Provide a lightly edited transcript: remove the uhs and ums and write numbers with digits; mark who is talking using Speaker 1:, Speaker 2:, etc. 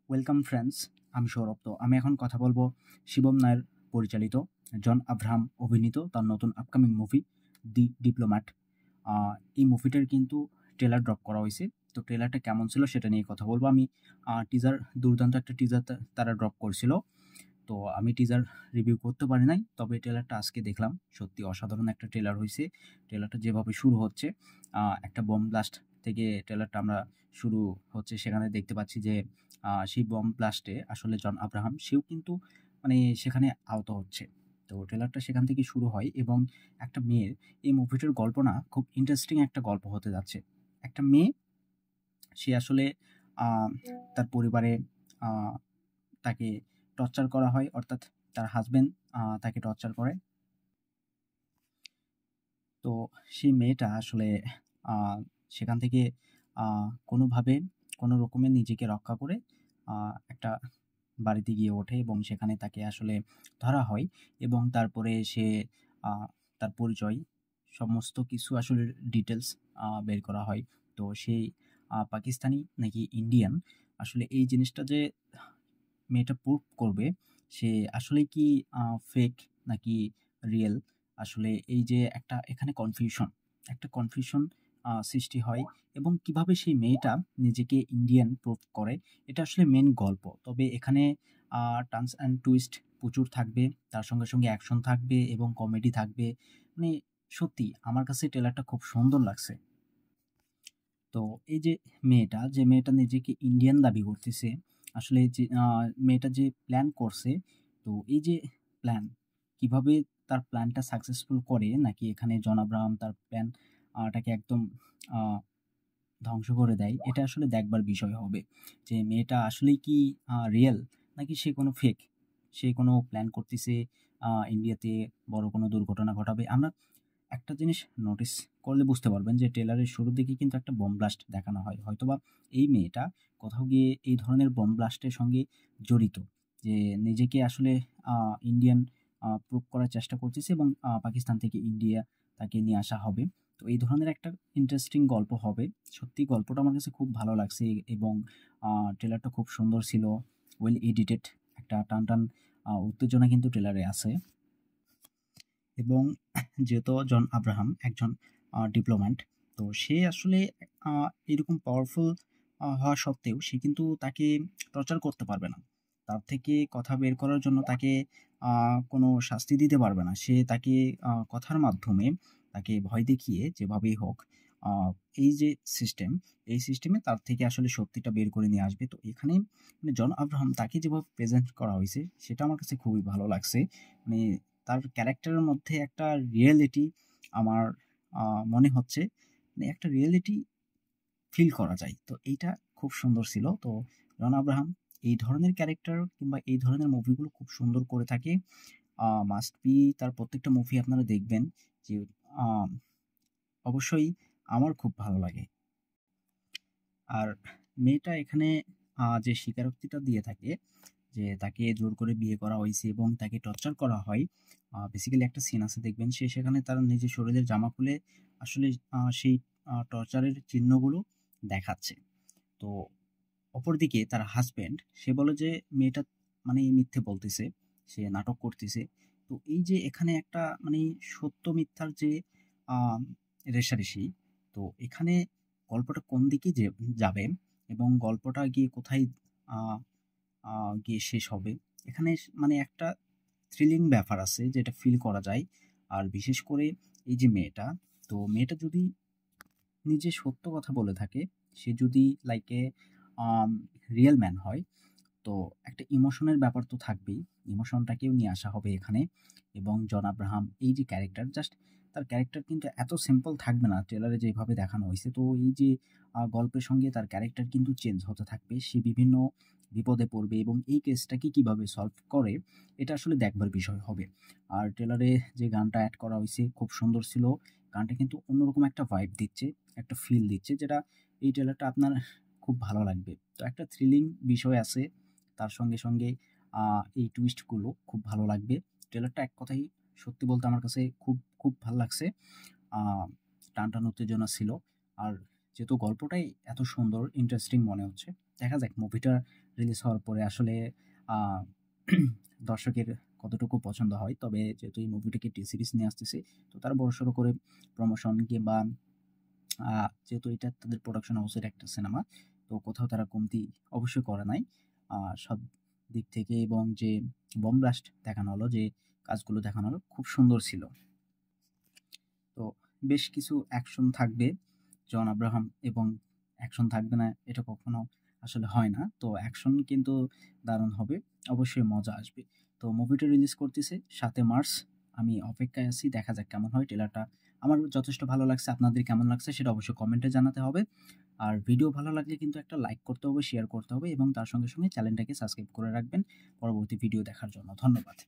Speaker 1: Welcome friends, আমি সৌরভ। তো আমি এখন কথা বলবো শিবম নায়ের পরিচালিত, জন আব্রাহাম অভিনীত তার নতুন আপকামিং মুভি দি ডিপ্লোম্যাট। এই মুভিটার কিন্তু ট্রেলার ড্রপ করা হয়েছে। তো ট্রেলারটা কেমন ছিল সেটা নিয়ে কথা বলবো আমি। টিজার, দুর্দান্ত একটা টিজার তারা ড্রপ করছিল। তো আমি টিজার রিভিউ করতে পারি নাই, তবে ট্রেলারটা আজকে দেখলাম, সত্যি অসাধারণ একটা ট্রেলার হয়েছে। ট্রেলারটা যেভাবে শুরু হচ্ছে, একটা বম ব্লাস্ট থেকে ট্রেলারটা আমরা শুরু হচ্ছে, সেখানে দেখতে পাচ্ছি যে সেই বম ব্লাস্টে আসলে জন আব্রাহাম সেও কিন্তু মানে সেখানে আহত হচ্ছে। তো ট্রেলারটা সেখান থেকে শুরু হয় এবং একটা মেয়ের, এই মুভিটার গল্প না খুব ইন্টারেস্টিং একটা গল্প হতে যাচ্ছে। একটা মেয়ে, সে আসলে আহ, তার পরিবারে আহ, তাকে টর্চার করা হয়, অর্থাৎ তার হাসব্যান্ড তাকে টর্চার করে। তো সেই মেয়েটা আসলে আহ, সেখান থেকে কোনোভাবে কোনো রকমে নিজেকে রক্ষা করে একটা বাড়িতে গিয়ে ওঠে এবং সেখানে তাকে আসলে ধরা হয় এবং তারপরে সে আহ, তার পরিচয় সমস্ত কিছু আসলে ডিটেলস বের করা হয়। তো সেই পাকিস্তানি নাকি ইন্ডিয়ান, আসলে এই জিনিসটা যে মেয়েটা প্রুভ করবে সে আসলে কি ফেক নাকি রিয়েল। আসলে এই যে একটা এখানে একটা কনফিউশন সৃষ্টি হয় এবং কিভাবে সেই মেয়েটা নিজেকে ইন্ডিয়ান প্রুভ করে, এটা আসলে মেন গল্প। তবে এখানে টার্নস অ্যান্ড টুইস্ট প্রচুর থাকবে, তার সঙ্গে সঙ্গে অ্যাকশন থাকবে এবং কমেডি থাকবে। মানে সত্যি আমার কাছে ট্রেলারটা খুব সুন্দর লাগছে। তো এই যে মেয়েটা নিজেকে ইন্ডিয়ান দাবি করতেছে, আসলে যে মেয়েটা যে প্ল্যান করছে, তো এই যে প্ল্যান, কিভাবে তার প্ল্যানটা সাকসেসফুল করে, নাকি এখানে জন আব্রাহাম তার প্ল্যান টাকে একদম আহ, ধ্বংস করে দেয়, এটা আসলে দেখবার বিষয় হবে যে মেয়েটা আসলেই কি রিয়েল নাকি সে কোনো ফেক। সে কোনো প্ল্যান করতেছে ইন্ডিয়াতে বড় কোনো দুর্ঘটনা ঘটাবে। আমরা একটা জিনিস নোটিস করলে বুঝতে পারবেন যে ট্রেলারের শুরুর দিকে কিন্তু একটা বম ব্লাস্ট দেখানো হয়, হয়তোবা এই মেয়েটা কোথাও গিয়ে এই ধরনের বম ব্লাস্টের সঙ্গে জড়িত, যে নিজেকে আসলে ইন্ডিয়ান প্রুভ করার চেষ্টা করতেছে এবং পাকিস্তান থেকে ইন্ডিয়া তাকে নিয়ে আসা হবে। তো এই ধরনের একটা ইন্টারেস্টিং গল্প হবে। সত্যি গল্পটা আমার কাছে খুব ভালো লাগছে এবং ট্রেলারটা খুব সুন্দর ছিল, ওয়েল এডিটেড, একটা টান টান উত্তেজনা কিন্তু ট্রেলারে আছে। এবং যেহেতু জন আব্রাহাম একজন ডিপ্লোম্যাট, তো সে আসলে এরকম পাওয়ারফুল হওয়া সত্ত্বেও সে কিন্তু তাকে টর্চার করতে পারবে না। তার থেকে কথা বের করার জন্য তাকে কোনো শাস্তি দিতে পারবে না। সে তাকে কথার মাধ্যমে তাকে ভয় দেখিয়ে যেভাবেই হোক আহ, এই যে সিস্টেম, এই সিস্টেমে তার থেকে আসলে সত্যিটা বের করে নিয়ে আসবে। তো এখানে মানে জন আব্রাহাম তাকে যেভাবে প্রেজেন্ট করা হয়েছে সেটা আমার কাছে খুবই ভালো লাগছে। মানে তার ক্যারেক্টারের মধ্যে একটা রিয়েলিটি আমার মনে হচ্ছে, মানে একটা রিয়েলিটি ফিল করা যায়। তো এইটা খুব সুন্দর ছিল। তো জন আব্রাহাম এই ধরনের ক্যারেক্টার কিংবা এই ধরনের মুভিগুলো খুব সুন্দর করে থাকে। মাস্ট বি তার প্রত্যেকটা মুভি আপনারা দেখবেন, যে আহ, অবশ্যই আমার খুব ভালো লাগে। আর মেয়েটা এখানে যে স্বীকারোক্তিটা দিয়ে থাকে যে তাকে জোর করে বিয়ে করা হয়েছে এবং তাকে টর্চার করা হয়, বেসিক্যালি একটা সিন আছে দেখবেন, সে সেখানে তার নিজের শরীরের জামা খুলে আসলে সেই টর্চারের চিহ্নগুলো দেখাচ্ছে। তো অপরদিকে তার হাজবেন্ড সে বলে যে মেয়েটা মানে মিথ্যে বলতেছে, সে নাটক করতেছে। তো এই যে এখানে একটা মানে সত্য মিথ্যার যে আহ, রেষারেষি, তো এখানে গল্পটা কোন দিকে যে যাবে এবং গল্পটা গিয়ে কোথায় আহ, গিয়ে শেষ হবে, এখানে মানে একটা থ্রিলিং ব্যাপার আছে যেটা ফিল করা যায়। আর বিশেষ করে এই যে মেয়েটা, তো মেয়েটা যদি নিজে সত্য কথা বলে থাকে, সে যদি লাইক এ রিয়েল ম্যান হয়, তো একটা ইমোশনের ব্যাপার তো থাকবেই, ইমোশনটাকেও নিয়ে আসা হবে এখানে। এবং জন আব্রাহাম এই যে ক্যারেক্টার, জাস্ট তার ক্যারেক্টার কিন্তু এত সিম্পল থাকবে না ট্রেলারে যেভাবে দেখানো হয়েছে। তো এই যে গল্পের সঙ্গে তার ক্যারেক্টার কিন্তু চেঞ্জ হতে থাকবে, সে বিভিন্ন বিপদে পড়বে এবং এই কেসটাকে কিভাবে সলভ করে, এটা আসলে দেখবার বিষয় হবে। আর ট্রেলারে যে গানটা অ্যাড করা হয়েছে খুব সুন্দর ছিল। গানটা কিন্তু অন্যরকম একটা ভাইব দিচ্ছে, একটা ফিল দিচ্ছে, যেটা এই ট্রেলারটা আপনার খুব ভালো লাগবে। তো একটা থ্রিলিং বিষয় আছে, তার সঙ্গে সঙ্গে এই টুইস্টগুলো খুব ভালো লাগবে। ট্রেলারটা এক কথায় সত্যি বলতে আমার কাছে খুব খুব ভালো লাগছে। টানটান উত্তেজনা ছিল। আর যেহেতু গল্পটাই এত সুন্দর, ইন্টারেস্টিং মনে হচ্ছে। দেখা যাক মুভিটা রিলিজ হওয়ার পরে আসলে আ দর্শকের কতটুকু পছন্দ হয়। তবে যেহেতু এই মুভিটাকে টি-সিরিজ নিয়ে আসতেছে, তো তারা বড়সড় করে প্রমোশন কিংবা আ যেহেতু এটা তাদের প্রোডাকশন হাউসের একটা সিনেমা, তো কোথাও তারা কমতি অবশ্যই করে নাই। সব দিক থেকে এবং যে বম ব্লাস্ট দেখানো হলো, যে কাজগুলো দেখানো হলো খুব সুন্দর ছিল। তো বেশ কিছু অ্যাকশন থাকবে জন আব্রাহাম, এবং অ্যাকশন থাকবে না এটা কখনো আসলে হয় না। তো অ্যাকশন কিন্তু দারুণ হবে। অবশ্যই মজা আসবে। তো মুভিটা রিলিজ করতেছে ৭ মার্চ। আমি অপেক্ষায় আছি। দেখা যাক কেমন হয়। ট্রেলারটা আমার যথেষ্ট ভালো লাগছে। আপনাদের কেমন লাগছে সেটা অবশ্যই কমেন্টে জানাতে হবে। আর ভিডিও ভালো লাগলে কিন্তু একটা লাইক করতে হবে, শেয়ার করতে হবে এবং তার সঙ্গে চ্যানেলটাকে সাবস্ক্রাইব করে রাখবেন পরবর্তী ভিডিও দেখার জন্য। ধন্যবাদ।